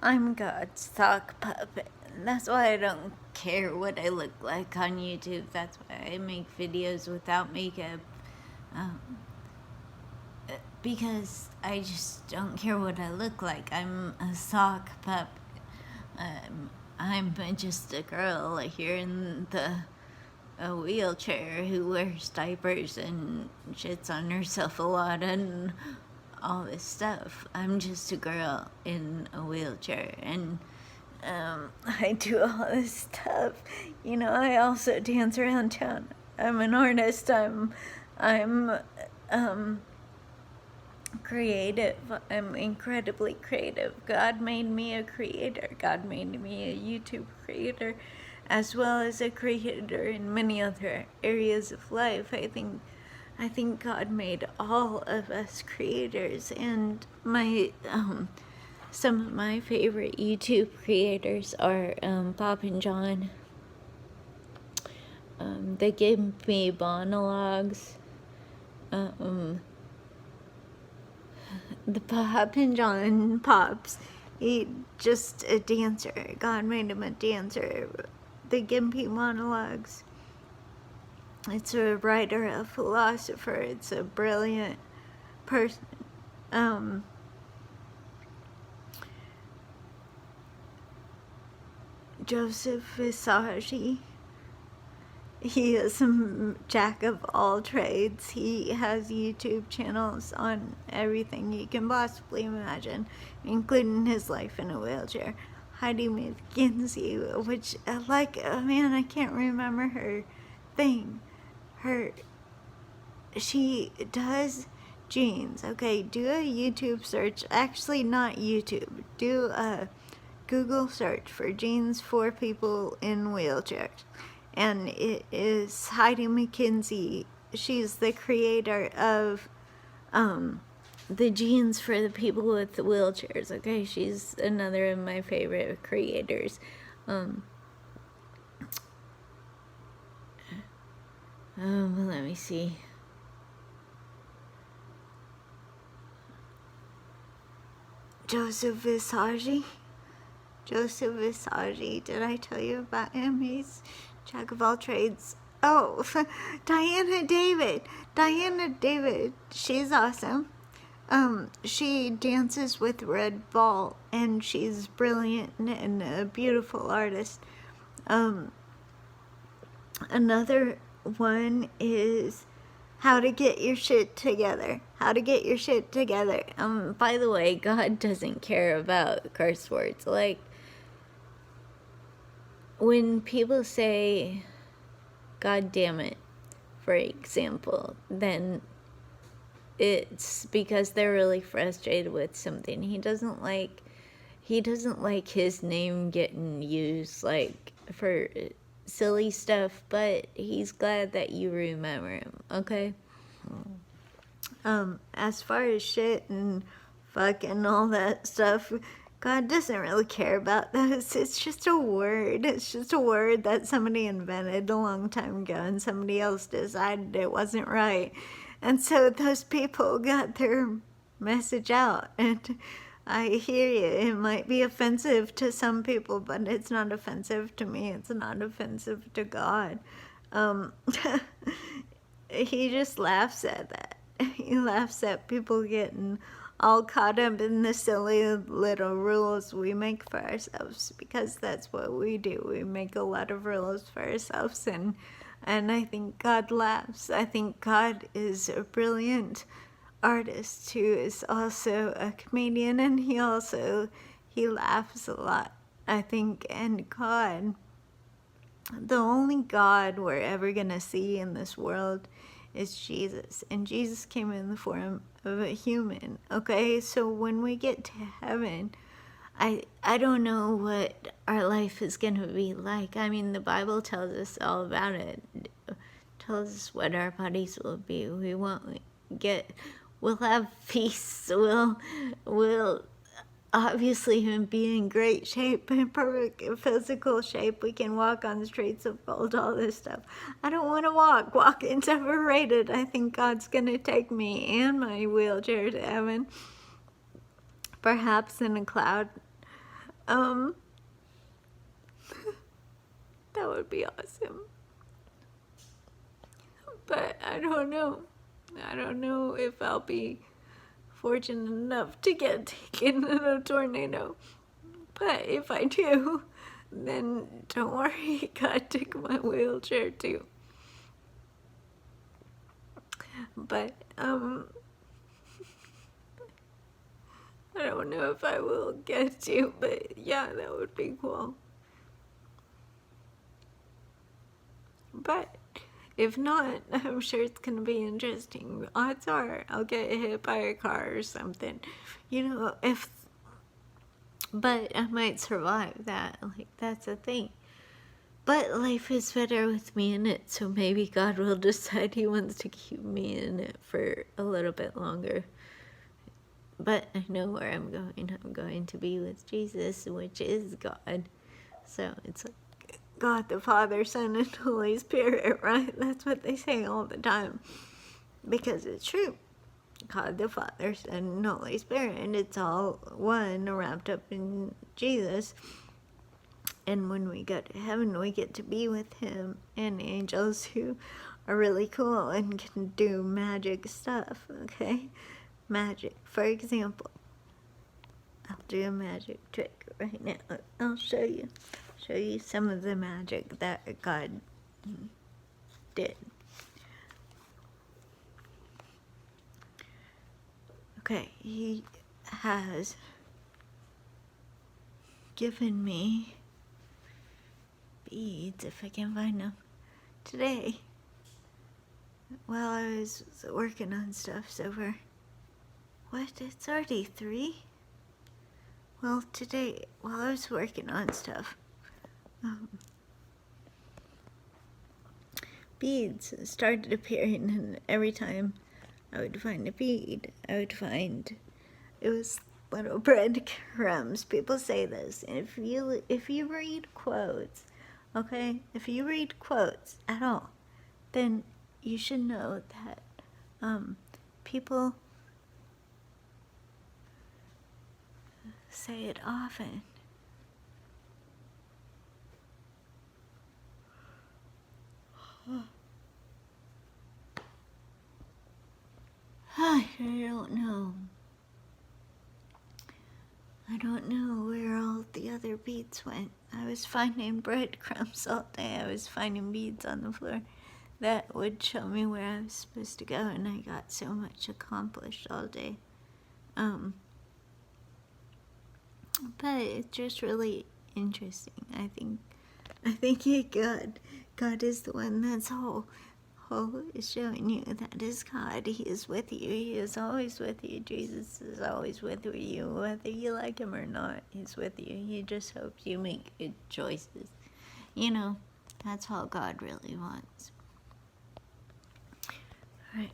I'm God's sock puppet. That's why I don't care what I look like on YouTube. That's why I make videos without makeup. Um, because I just don't care what I look like. I'm a sock puppet. I'm just a girl here in a wheelchair who wears diapers and shits on herself a lot and all this stuff. I'm just a girl in a wheelchair, and I do all this stuff. You know, I also dance around town. I'm an artist. I'm creative. I'm incredibly creative. God made me a creator. God made me a YouTube creator, as well as a creator in many other areas of life. I think God made all of us creators, and my some of my favorite YouTube creators are Bob and John. They give me monologues. The Bob and John Pops, he just a dancer. God made him a dancer. They give me monologues. It's a writer, a philosopher. It's a brilliant person. Joseph Visagi. He is a jack of all trades. He has YouTube channels on everything you can possibly imagine, including his life in a wheelchair. Heidi McKenzie, which, man, I can't remember her thing. She does jeans. Okay, do a YouTube search. Actually, not YouTube. Do a Google search for jeans for people in wheelchairs. And it is Heidi McKenzie. She's the creator of the jeans for the people with the wheelchairs. Okay, she's another of my favorite creators. Let me see. Joseph Visagi. Joseph Visagi. Did I tell you about him? He's jack of all trades. Oh, Diana David. Diana David. She's awesome. She dances with Red Ball, and she's brilliant and a beautiful artist. Another one is How to Get Your Shit Together. How to Get Your Shit Together. By the way, God doesn't care about curse words. Like, when people say, God damn it, for example, then it's because they're really frustrated with something. He doesn't like his name getting used, like, for silly stuff, but he's glad that you remember him, okay? As far as shit and fuck and all that stuff, God doesn't really care about those. It's just a word. It's just a word that somebody invented a long time ago, and somebody else decided it wasn't right. And so those people got their message out. And I hear you. It might be offensive to some people, but it's not offensive to me. It's not offensive to God. He just laughs at that. He laughs at people getting all caught up in the silly little rules we make for ourselves, because that's what we do. We make a lot of rules for ourselves, and I think God laughs. I think God is a brilliant artist who is also a comedian, and he laughs a lot, I think. And God, the only God we're ever gonna see in this world is Jesus, and Jesus came in the form of a human. Okay, so when we get to heaven, I don't know what our life is gonna be like. I mean, the Bible tells us all about it. It tells us what our bodies will be. We'll have peace. We'll obviously be in great shape, in perfect physical shape. We can walk on the streets of gold, all this stuff. I don't want to walk. Walking's overrated. I think God's going to take me and my wheelchair to heaven. Perhaps in a cloud. Um, that would be awesome. But I don't know. I don't know if I'll be fortunate enough to get taken in a tornado. But if I do, then don't worry, God took my wheelchair too. But, I don't know if I will get to, but yeah, that would be cool. But if not, I'm sure it's gonna be interesting. Odds are I'll get hit by a car or something. You know, but I might survive that. Like, that's a thing. But life is better with me in it, so maybe God will decide He wants to keep me in it for a little bit longer. But I know where I'm going. I'm going to be with Jesus, which is God. So it's like God the Father, Son, and Holy Spirit, right? That's what they say all the time. Because it's true. God the Father, Son, and Holy Spirit. And it's all one wrapped up in Jesus. And when we go to heaven, we get to be with Him and angels who are really cool and can do magic stuff, okay? Magic. For example, I'll do a magic trick right now. I'll show you some of the magic that God did. Okay, He has given me beads, if I can find them, today while I was working on stuff. So for what? It's already 3? Well, today, while I was working on stuff, beads started appearing, and every time I would find a bead, I would find it was little breadcrumbs. People say this, and if you read quotes, okay, if you read quotes at all, then you should know that people say it often. I don't know. I don't know where all the other beads went. I was finding breadcrumbs all day. I was finding beads on the floor that would show me where I was supposed to go, and I got so much accomplished all day. But it's just really interesting. I think God is the one that's whole is showing you that is God. He is with you. He is always with you. Jesus is always with you, whether you like Him or not. He's with you. He just hopes you make good choices. You know, that's all God really wants. All right.